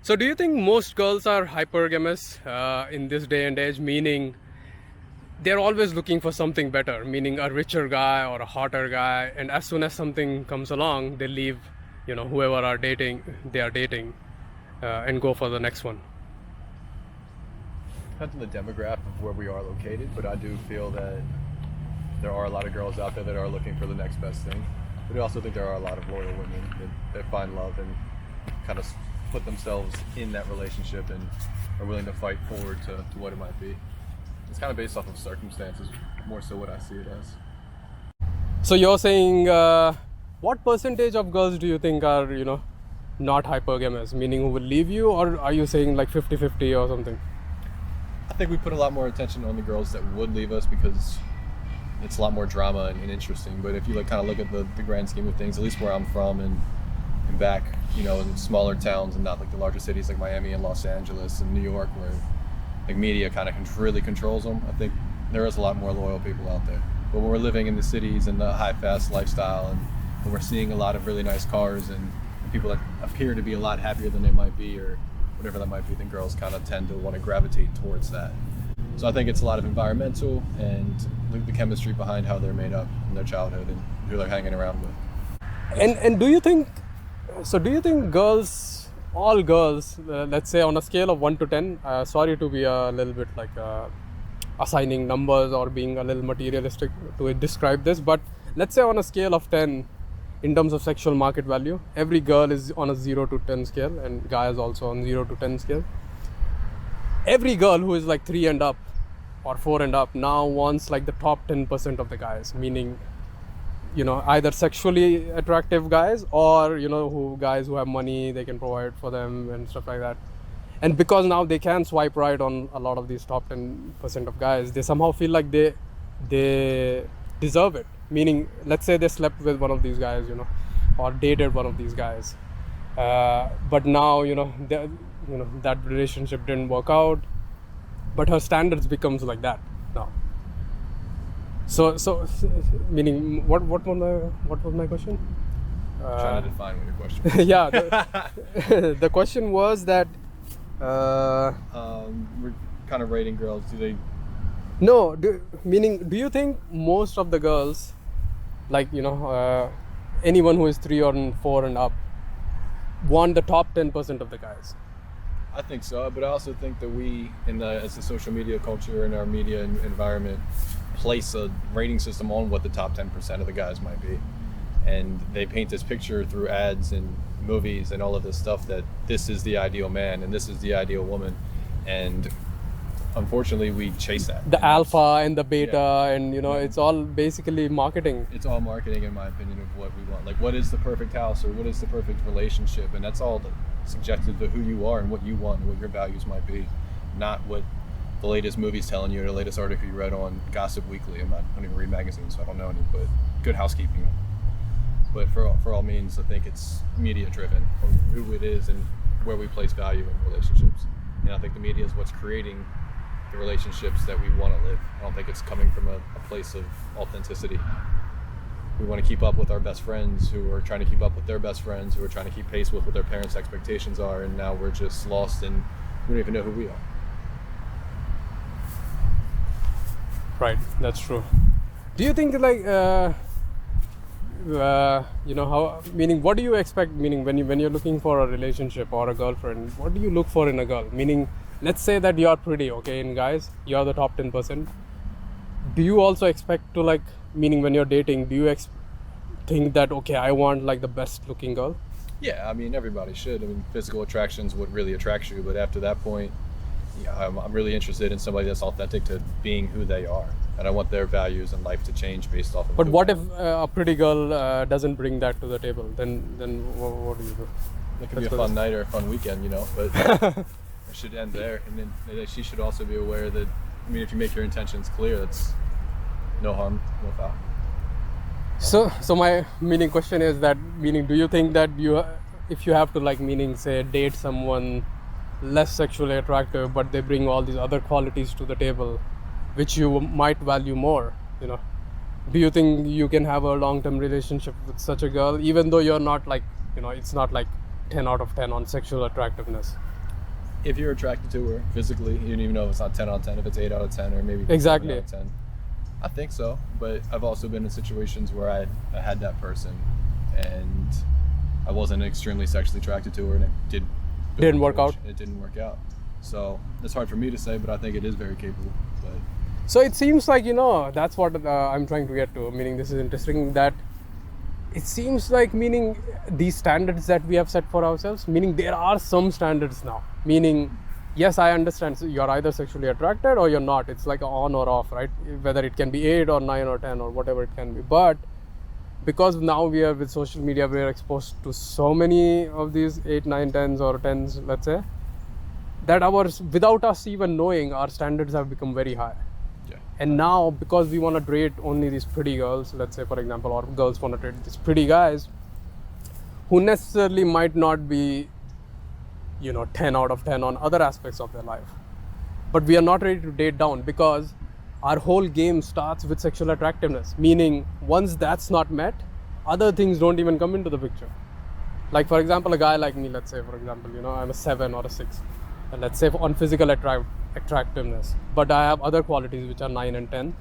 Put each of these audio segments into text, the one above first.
So do you think most girls are hypergamous in this day and age, meaning they're always looking for something better, meaning a richer guy or a hotter guy, and as soon as something comes along, they leave, whoever they are dating, and go for the next one? Depends on the demographic of where we are located, but I do feel that there are a lot of girls out there that are looking for the next best thing. But I also think there are a lot of loyal women that find love and kind of put themselves in that relationship and are willing to fight forward to what it might be. It's kind of based off of circumstances, more so what I see it as. So you're saying, what percentage of girls do you think are, not hypergamous, meaning who will leave you, or are you saying like 50-50 or something? I think we put a lot more attention on the girls that would leave us because it's a lot more drama and interesting. But if you kind of look at the grand scheme of things, at least where I'm from and back, in smaller towns and not like the larger cities like Miami and Los Angeles and New York, where like media kind of really controls them, I think there is a lot more loyal people out there. But when we're living in the cities and the high fast lifestyle, and when we're seeing a lot of really nice cars and people that appear to be a lot happier than they might be, or whatever that might be, then girls kind of tend to want to gravitate towards that. So I think it's a lot of environmental and the chemistry behind how they're made up in their childhood and who they're hanging around with. And do you think girls, all girls, let's say on a scale of 1 to 10, sorry to be a little bit like assigning numbers or being a little materialistic to describe this, but let's say on a scale of 10 in terms of sexual market value, every girl is on a 0 to 10 scale and guy is also on 0 to 10 scale. Every girl who is like 3 and up or 4 and up now wants like the top 10% of the guys, meaning either sexually attractive guys or guys who have money, they can provide for them and stuff like that. And because now they can swipe right on a lot of these top 10% of guys, they somehow feel like they deserve it, meaning let's say they slept with one of these guys, or dated one of these guys, but now that relationship didn't work out, but her standards becomes like that now. So meaning what was my question? Trying to define what your question was. Yeah, the question was that we're kind of rating girls. meaning do you think most of the girls, like anyone who is 3 or 4 and up, want the top 10% of the guys? I think so, but I also think that we, as a social media culture and our media environment, place a rating system on what the top 10% of the guys might be. And they paint this picture through ads and movies and all of this stuff that this is the ideal man and this is the ideal woman. And unfortunately, we chase that. The alpha and the beta, and it's all basically marketing. It's all marketing, in my opinion, of what we want. Like, what is the perfect house or what is the perfect relationship? And that's all subjective to who you are and what you want and what your values might be, not what the latest movie's telling you or the latest article you read on Gossip Weekly. I don't even read magazines, so I don't know any, but Good Housekeeping. But for all means, I think it's media driven on who it is and where we place value in relationships. And I think the media is what's creating the relationships that we want to live. I don't think it's coming from a place of authenticity. We want to keep up with our best friends who are trying to keep up with their best friends who are trying to keep pace with what their parents' expectations are, and now we're just lost and we don't even know who we are. Right, that's true. Do you think like how, meaning what do you expect, meaning when you're looking for a relationship or a girlfriend, what do you look for in a girl? Meaning, let's say that you're pretty, okay, in guys, you're the top 10%. Do you also expect to, like, meaning when you're dating, do you think that, okay, I want like the best looking girl? Yeah, I mean, everybody should. I mean, physical attraction's what really attracts you, but after that point, I'm really interested in somebody that's authentic to being who they are, and I want their values in life to change based off of. But what if a pretty girl doesn't bring that to the table? Then what do you do? It could be a fun night or a fun weekend, but it should end there. And then she should also be aware that, I mean, if you make your intentions clear, that's no harm, no foul. So my meaning question is that, meaning, do you think that if you have to, like, meaning, say, date someone less sexually attractive, but they bring all these other qualities to the table, which you might value more, do you think you can have a long-term relationship with such a girl, even though you're not like, it's not like 10 out of 10 on sexual attractiveness? If you're attracted to her physically, you don't even know if it's not 10 out of 10, if it's 8 out of 10, or maybe Exactly. 7 out of 10. I think so, but I've also been in situations where I had that person and I wasn't extremely sexually attracted to her, and it Didn't work out. It didn't work out. So it's hard for me to say, but I think it is very capable. But So it seems like, that's what I'm trying to get to. Meaning, this is interesting that it seems like, meaning these standards that we have set for ourselves, meaning there are some standards now. Meaning, yes, I understand, so you're either sexually attracted or you're not. It's like on or off, right? Whether it can be 8 or 9 or 10 or whatever it can be. But because now we are with social media, we are exposed to so many of these 8, 9, 10s or 10s, let's say, that without us even knowing, our standards have become very high. yeah, And now, because we want to date only these pretty girls, let's say, for example, or girls want to date these pretty guys who necessarily might not be, 10 out of 10 on other aspects of their life. But we are not ready to date down because our whole game starts with sexual attractiveness. Meaning, once that's not met, other things don't even come into the picture. Like, for example, a guy like me, let's say, for example, I'm a 7 or a 6. And let's say on physical attractiveness. But I have other qualities which are 9 and 10.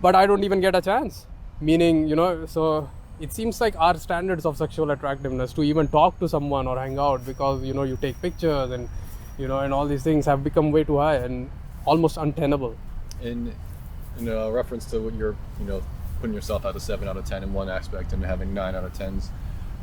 But I don't even get a chance. Meaning, so it seems like our standards of sexual attractiveness to even talk to someone or hang out, because, you take pictures and, and all these things have become way too high and almost untenable. in reference to what you're, putting yourself at a 7 out of 10 in one aspect and having 9 out of 10s,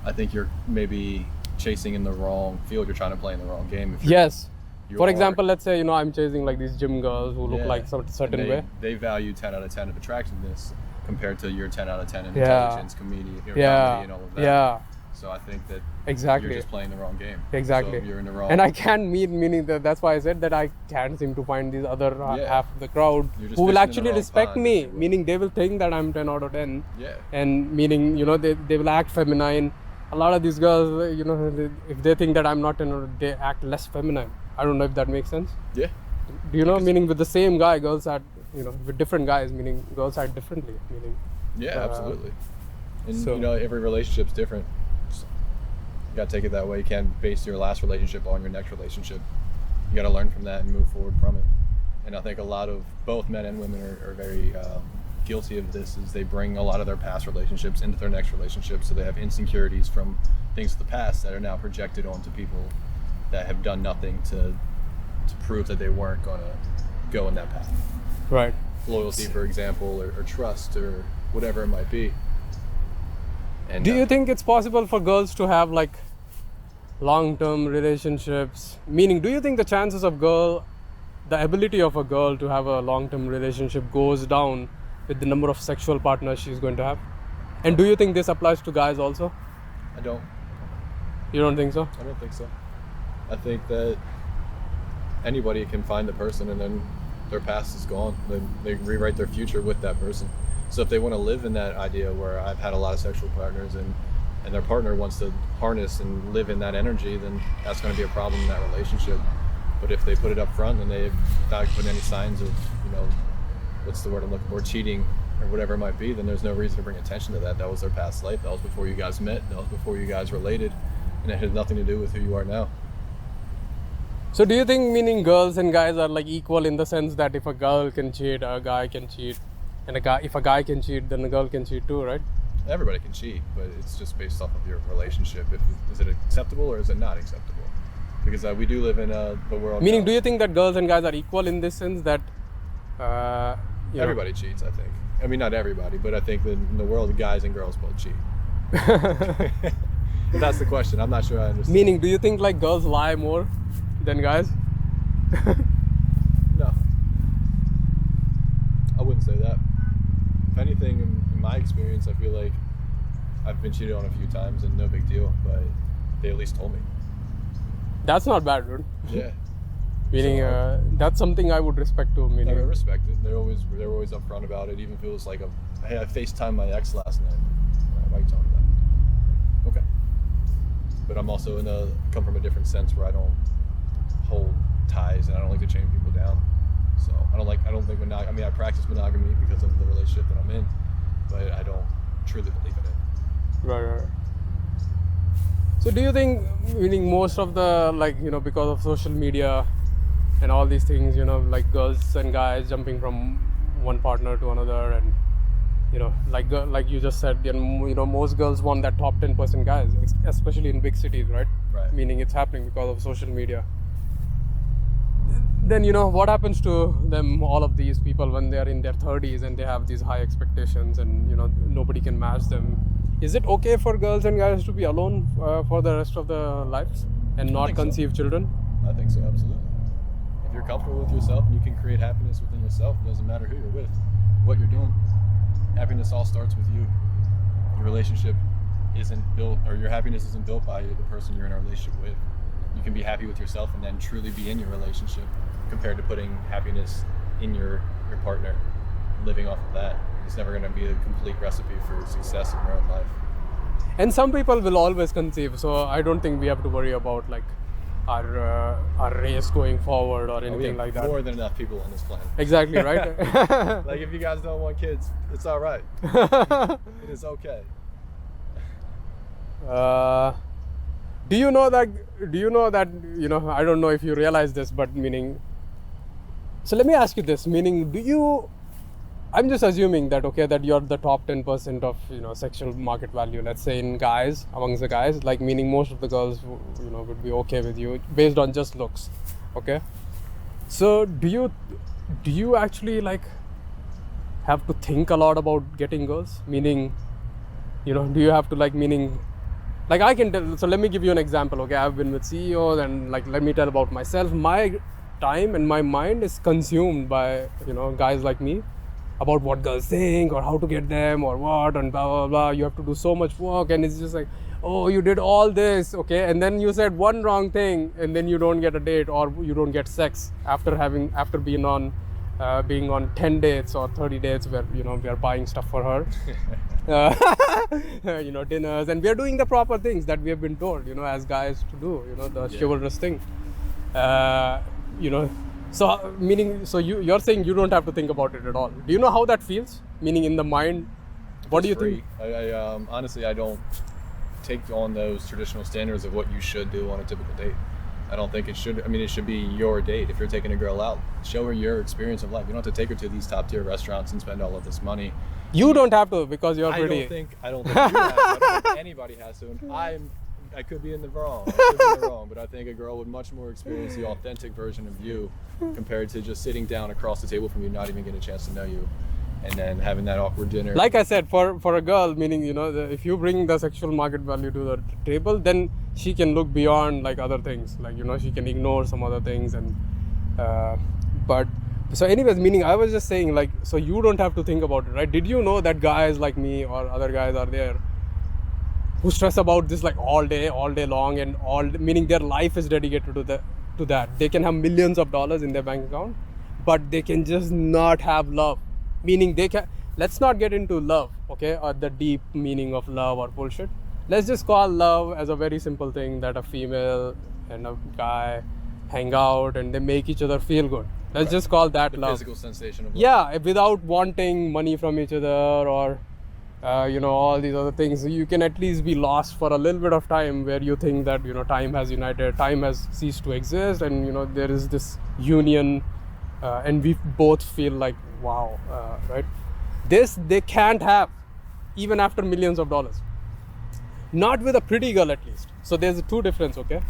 I think you're maybe chasing in the wrong field. You're trying to play in the wrong game. Yes. You For are- example, let's say, I'm chasing like these gym girls who look Yeah. like some certain And way. They value 10 out of 10 of attractiveness compared to your 10 out of 10 in Yeah. intelligence, comedy, Yeah. comedy and all of that. Yeah. So I think that Exactly. you're just playing the wrong game. Exactly. So you're in the wrong. And I can't meaning that's why I said that I can't seem to find these other Yeah. half of the crowd You're just who will fishing in the actually wrong respect pond, me. if you will. Meaning they will think that I'm 10 out of 10. Yeah. And meaning, they will act feminine. A lot of these girls, if they think that I'm not 10 out of 10, they act less feminine. I don't know if that makes sense. Yeah. Do you know? Meaning with the same guy, girls act, with different guys, meaning girls act differently. Meaning, Yeah, absolutely. And so- every relationship's different. So you gotta take it that way. You can't base your last relationship on your next relationship. You gotta learn from that and move forward from it. And I think a lot of both men and women are very guilty of this. Is they bring a lot of their past relationships into their next relationship, so they have insecurities from things of the past that are now projected onto people that have done nothing to prove that they weren't gonna go in that path. right. Loyalty, for example, or trust, or whatever it might be. And Do you think it's possible for girls to have like long-term relationships? Meaning, do you think the chances of the ability of a girl to have a long-term relationship goes down with the number of sexual partners she's going to have? And do you think this applies to guys also? I don't think so? I don't think so. I think that anybody can find the person and then their past is gone. Then they rewrite their future with that person. So if they want to live in that idea where I've had a lot of sexual partners and their partner wants to harness and live in that energy, then that's going to be a problem in that relationship. But if they put it up front and they've not put any signs of, what's the word I'm looking for, cheating or whatever it might be, then there's no reason to bring attention to that. That was their past life. That was before you guys met. That was before you guys related. And it had nothing to do with who you are now. So do you think, meaning girls and guys are like equal in the sense that if a girl can cheat, a guy can cheat, and if a guy can cheat, then a girl can cheat too, right? Everybody can cheat, but it's just based off of your relationship. Is it acceptable or is it not acceptable? Because we do live in the world. Meaning, now. do you think that girls and guys are equal in this sense that Everybody cheats, I think. I mean, not everybody, but I think that in the world, guys and girls both cheat. If that's the question, I'm not sure I understand. Meaning, do you think like girls lie more than guys? No. I wouldn't say that. If anything, in my experience, I feel like I've been cheated on a few times and no big deal, but they at least told me. That's not bad, dude. Yeah. Meaning, that's something I would respect too. I Meaning, respect it. They're always upfront about it, even if it was like hey, I FaceTimed my ex last night. Why are you talking about it? Okay. But I'm also come from a different sense where I don't hold ties and I don't like to chain people down. So I don't think monogamy. I mean, I practice monogamy because of the relationship that I'm in, but I don't truly believe in it. right. So do you think, meaning most of the, like, you know, because of social media and all these things, you know, like girls and guys jumping from one partner to another, and you know, like you just said, you know, most girls want that top 10% guys, especially in big cities, right? Right. Meaning it's happening because of social media. Then, you know, what happens to them, all of these people, when they're in their 30s and they have these high expectations and, you know, nobody can match them? Is it okay for girls and guys to be alone for the rest of their lives and not conceive children? I think so, absolutely. If you're comfortable with yourself and you can create happiness within yourself, it doesn't matter who you're with, what you're doing. Happiness all starts with you. Your relationship isn't built, or your happiness isn't built by the person you're in a relationship with. You can be happy with yourself and then truly be in your relationship, compared to putting happiness in your partner, living off of that. It's never going to be a complete recipe for success in your own life. And some people will always conceive, so I don't think we have to worry about like our race going forward or anything like that. More than enough people on this planet. Exactly, right? Like, if you guys don't want kids, it's all right. It is okay. Do you know that, you know, I don't know if you realize this, but meaning, so let me ask you this, meaning, I'm just assuming that, okay, that you're the top 10% of, you know, sexual market value, let's say in guys, amongst the guys, like, meaning most of the girls, you know, would be okay with you based on just looks, okay? So do you actually like have to think a lot about getting girls? Meaning, you know, do you have to like, meaning, like I can tell, so let me give you an example, okay? I've been with CEOs, and like, let me tell about myself. My time and my mind is consumed by, you know, guys like me, about what girls think or how to get them or what, and blah blah blah. You have to do so much work, and it's just like, oh, you did all this, okay, and then you said one wrong thing, and then you don't get a date, or you don't get sex after being on 10 dates or 30 dates where, you know, we are buying stuff for her. You know, dinners, and we are doing the proper things that we have been told, you know, as guys to do, you know, the chivalrous thing. You know, so meaning, so you're saying you don't have to think about it at all. Do you know how that feels? Meaning, in the mind, what do you think? I honestly, I don't take on those traditional standards of what you should do on a typical date. I don't think it should. I mean, it should be your date. If you're taking a girl out, show her your experience of life. You don't have to take her to these top tier restaurants and spend all of this money. You don't have to, because you're pretty. I don't think you have to. I don't think anybody has to. And I could be in the wrong. But I think a girl would much more experience the authentic version of you, compared to just sitting down across the table from you, not even getting a chance to know you, and then having that awkward dinner. Like I said, for a girl, meaning, you know, if you bring the sexual market value to the table, then she can look beyond like other things, like, you know, she can ignore some other things, and but so anyways, meaning, I was just saying, like, so you don't have to think about it, right? Did you know that guys like me or other guys are there who stress about this like all day long, and meaning their life is dedicated to that. They can have millions of dollars in their bank account, but they can just not have love. Meaning, let's not get into love, okay, or the deep meaning of love or bullshit. Let's just call love as a very simple thing, that a female and a guy hang out and they make each other feel good. Let's just call that the love. Physical sensation of love. Yeah, without wanting money from each other, or you know, all these other things. You can at least be lost for a little bit of time, where you think that, you know, time has united, time has ceased to exist, and, you know, there is this union, and we both feel like, wow, right? This they can't have, even after millions of dollars. Not with a pretty girl, at least. So there's two difference, okay?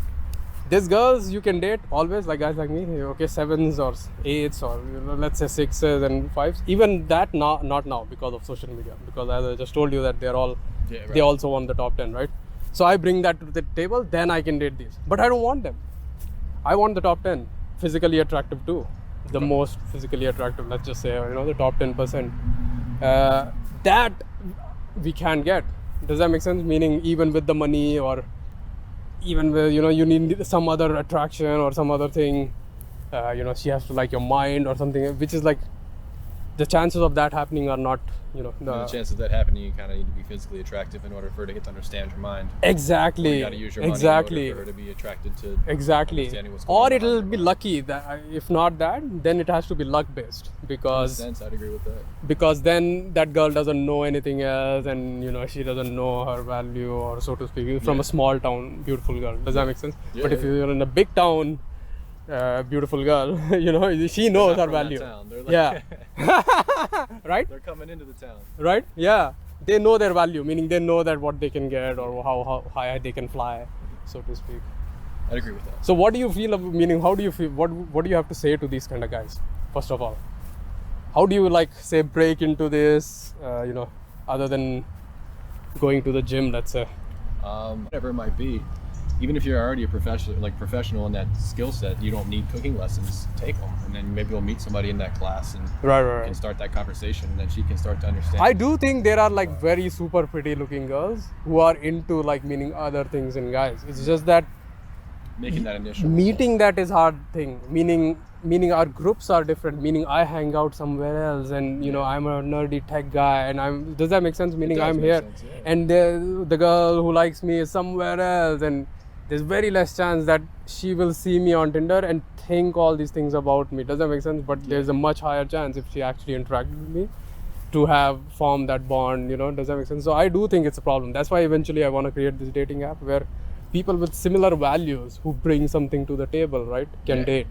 These girls you can date always, like guys like me, okay, 7s or 8s, or, you know, let's say 6s and 5s. Even that not now, because of social media. Because as I just told you that they also want the top 10, right? So I bring that to the table, then I can date these. But I don't want them. I want the top 10, physically attractive too. The most physically attractive, let's just say, you know, the top 10%. That we can't get. Does that make sense? Meaning, even with the money, or even with, you know, you need some other attraction or some other thing, you know, she has to like your mind or something, which is like, the chances of that happening are not, The chances of that happening, you kind of need to be physically attractive in order for her to get to understand your mind. exactly, Or you got to use your money exactly, in order for her to be attracted to exactly. understanding what's going Or on it'll in be your mind. lucky that if not that, then it has to be luck based, In a because sense, I'd agree with that. then that girl doesn't know anything else, and she doesn't know her value, or so to speak, from Yeah. a small town beautiful girl. Does that make sense? Yeah, But if yeah. you're in a big town beautiful girl, she They're knows not her from that value. town. They're Yeah. Right, they're coming into the town. right, yeah, they know their value, meaning they know that what they can get, or how high they can fly, so to speak. I'd agree with that. So what do you feel meaning how do you feel, what do you have to say to these kind of guys? First of all, how do you say break into this, other than going to the gym, let's say? Whatever it might be, even if you're already a professional in that skill set, you don't need cooking lessons. Take them, and then maybe you'll meet somebody in that class, and Right, you right, can right. start that conversation, and then she can start to understand. I do think there are very super pretty looking girls who are into meaning other things in guys. It's just that Making that initial meeting that is hard thing, meaning our groups are different, meaning I hang out somewhere else, and I'm a nerdy tech guy, and does that make sense, meaning does I'm make here, sense, yeah. and the girl who likes me is somewhere else, and there's very less chance that she will see me on Tinder and think all these things about me. Does that make sense? But there's a much higher chance if she actually interacted with me to have formed that bond. Does that make sense? So I do think it's a problem. That's why eventually I want to create this dating app where people with similar values who bring something to the table, right, can Yeah. date,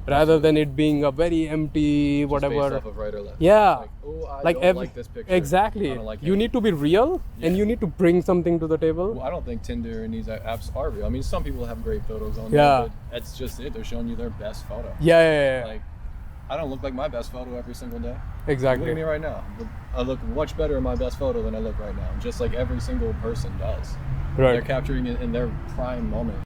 rather than it being a very empty Just whatever. based off of right or left. Yeah. Like, oh, I don't like this picture. Exactly. I don't like You him. need to be real, and Yeah. you need to bring something to the table. Well, I don't think Tinder and these apps are real. I mean, some people have great photos on Yeah. there, but that's just it. They're showing you their best photo. Yeah. Like, I don't look like my best photo every single day. Exactly. Look at me right now. I look much better in my best photo than I look right now, just like every single person does. Right. They're capturing it in their prime moment.